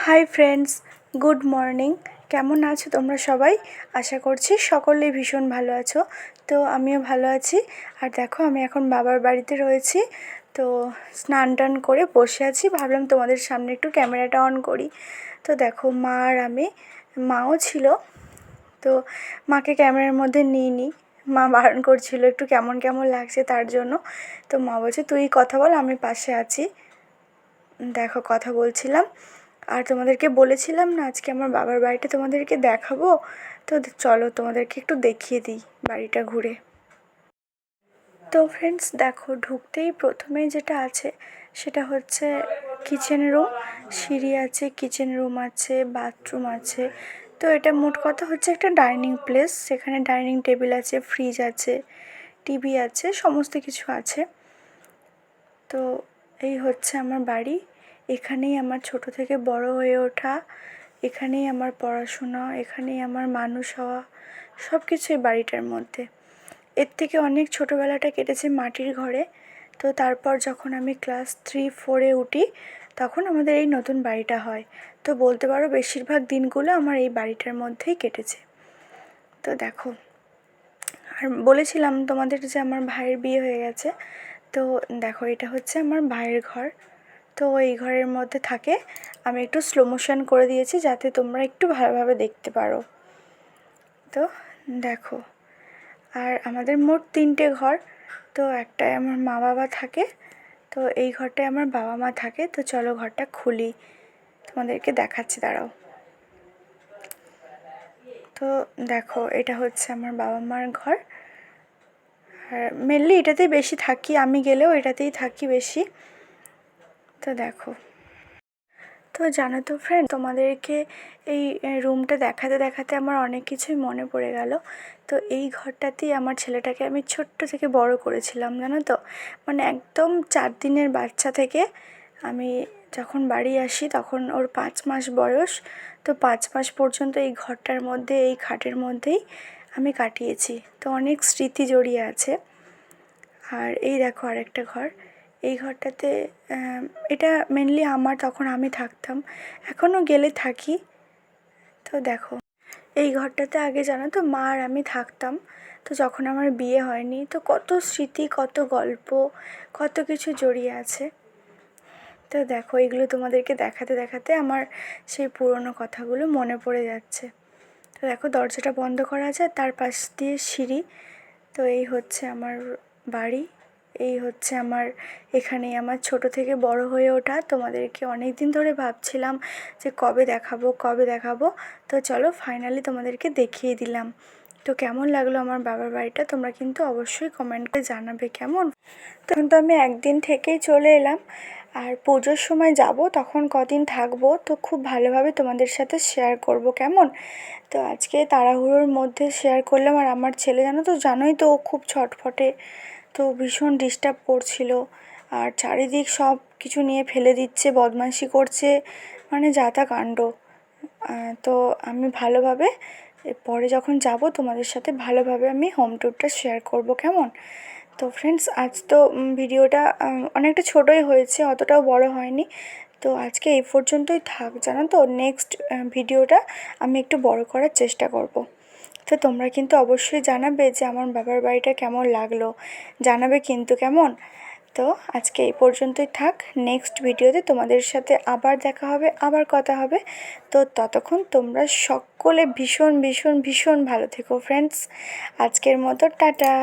Hi friends, good morning. কেমন আছো তোমরা সবাই? আশা করছি সকলেই ভীষণ ভালো আছো। তো আমিও ভালো আছি। আর দেখো, আমি এখন বাবার বাড়িতে রয়েছি। তো স্নান টান করে বসে আছি, ভাবলাম তোমাদের সামনে একটু ক্যামেরাটা অন করি। তো দেখো, মা আর আমি, মাও ছিল। তো মাকে ক্যামেরার মধ্যে নিইনি, মা বারণ করছিল একটু কেমন কেমন লাগছে তার জন্য। তো মা বলছে তুই কথা বল, আমি পাশে আছি। দেখো, কথা বলছিলাম। আর তোমাদেরকে বলেছিলাম না আজকে আমার বাবার বাড়িটা তোমাদেরকে দেখাবো। তো চলো তোমাদেরকে একটু দেখিয়ে দিই বাড়িটা ঘুরে। তো ফ্রেন্ডস দেখো, ঢুকতেই প্রথমেই যেটা আছে সেটা হচ্ছে কিচেন রুম। সিঁড়ি আছে, কিচেন রুম আছে, বাথরুম আছে। তো এটা মোট কথা হচ্ছে একটা ডাইনিং প্লেস। সেখানে ডাইনিং টেবিল আছে, ফ্রিজ আছে, টিভি আছে, সমস্ত কিছু আছে। তো এই হচ্ছে আমার বাড়ি। এখানেই আমার ছোট থেকে বড় হয়ে ওঠা, এখানেই আমার পড়াশোনা, এখানেই আমার মানুষ হওয়া, সব কিছুই বাড়িটার মধ্যে। এর থেকে অনেক ছোটোবেলাটা কেটেছে মাটির ঘরে। তো তারপর যখন আমি ক্লাস 3-4-এ উঠি, তখন আমাদের এই নতুন বাড়িটা হয়। তো বলতে পারো বেশিরভাগ দিনগুলো আমার এই বাড়িটার মধ্যেই কেটেছে। তো দেখো, আর বলেছিলাম তোমাদের যে আমার ভাইয়ের বিয়ে হয়ে গেছে। তো দেখো, এটা হচ্ছে আমার ভাইয়ের ঘর। তো এই ঘরের মধ্যে থাকে। আমি একটু স্লো মোশন করে দিয়েছি যাতে তোমরা একটু ভালোভাবে দেখতে পারো। তো দেখো, আর আমাদের মোট 3টে ঘর। তো একটায় আমার মা বাবা থাকে, তো এই ঘরটায় আমার বাবা মা থাকে। তো চলো ঘরটা খুলি, তোমাদেরকে দেখাচ্ছি, দাঁড়াও। তো দেখো, এটা হচ্ছে আমার বাবা মার ঘর। আর মেনলি এটাতেই বেশি থাকি, আমি গেলেও এটাতেই থাকি বেশি। তো দেখো, তো জানো তো ফ্রেন্ড, তোমাদেরকে এই রুমটা দেখাতে দেখাতে আমার অনেক কিছুই মনে পড়ে গেল। তো এই ঘরটাতেই আমার ছেলেটাকে আমি ছোট্ট থেকে বড় করেছিলাম, জানো তো। মানে একদম 4 দিনের বাচ্চা থেকে আমি যখন বাড়ি আসি তখন ওর 5 মাস বয়স। তো 5 মাস পর্যন্ত এই ঘরটার মধ্যে, এই খাটের মধ্যেই আমি কাটিয়েছি। তো অনেক স্মৃতি জড়িয়ে আছে। আর এই দেখো আরেকটা ঘর। এই ঘরটাতে এটা মেনলি আমার, তখন আমি থাকতাম, এখনও গেলে থাকি। তো দেখো, এই ঘরটাতে আগে জানো তো মা আর আমি থাকতাম। তো যখন আমার বিয়ে হয়নি, তো কত স্মৃতি, কত গল্প, কত কিছু জড়িয়ে আছে। তো দেখো, এগুলো তোমাদেরকে দেখাতে দেখাতে আমার সেই পুরনো কথাগুলো মনে পড়ে যাচ্ছে। তো দেখো, দরজাটা বন্ধ করা যায়, তার পাশ দিয়ে সিঁড়ি। তো এই হচ্ছে আমার বাড়ি, এই হচ্ছে আমার, এখানেই আমার ছোট থেকে বড় হয়ে ওঠা। তোমাদেরকে অনেক দিন ধরে ভাবছিলাম যে কবে দেখাবো কবে দেখাবো। তো চলো ফাইনালি তোমাদেরকে দেখিয়ে দিলাম। তো কেমন লাগলো আমার বাবার বাড়িটা তোমরা কিন্তু অবশ্যই কমেন্টে জানাবে কেমন। তখন তো আমি একদিন থেকেই চলে এলাম, আর পুজোর সময় যাব, তখন কদিন থাকবো তো খুব ভালোভাবে তোমাদের সাথে শেয়ার করব কেমন। তো আজকে তাড়াহুড়োর মধ্যে শেয়ার করলাম। আর আমার ছেলে জানো তো, জানোই তো, ও খুব ছটফটে। তো ভীষণ ডিস্টার্ব করছিল, আর চারিদিক সব কিছু নিয়ে ফেলে দিচ্ছে, বদমাইশি করছে, মানে যা তা কাণ্ড। তো আমি ভালোভাবে পরে যখন যাব তোমাদের সাথে ভালোভাবে আমি হোম ট্যুরটা শেয়ার করব কেমন। তো ফ্রেন্ডস, আজ তো ভিডিওটা অনেকটা ছোটোই হয়েছে, অতটাও বড় হয়নি। তো আজকে এই পর্যন্তই থাক, জানো তো। নেক্সট ভিডিওটা আমি একটু বড় করার চেষ্টা করব। তো তোমরা কিন্তু অবশ্যই জানাবে যে আমার বাবার বাড়িটা কেমন লাগলো, জানাবে কিন্তু কেমন। তো আজকে এই পর্যন্তই থাক, নেক্সট ভিডিওতে তোমাদের সাথে আবার দেখা হবে, আবার কথা হবে। তো ততক্ষণ তোমরা সকলে ভীষণ ভীষণ ভীষণ ভালো থেকো ফ্রেন্ডস। আজকের মতো টাটা।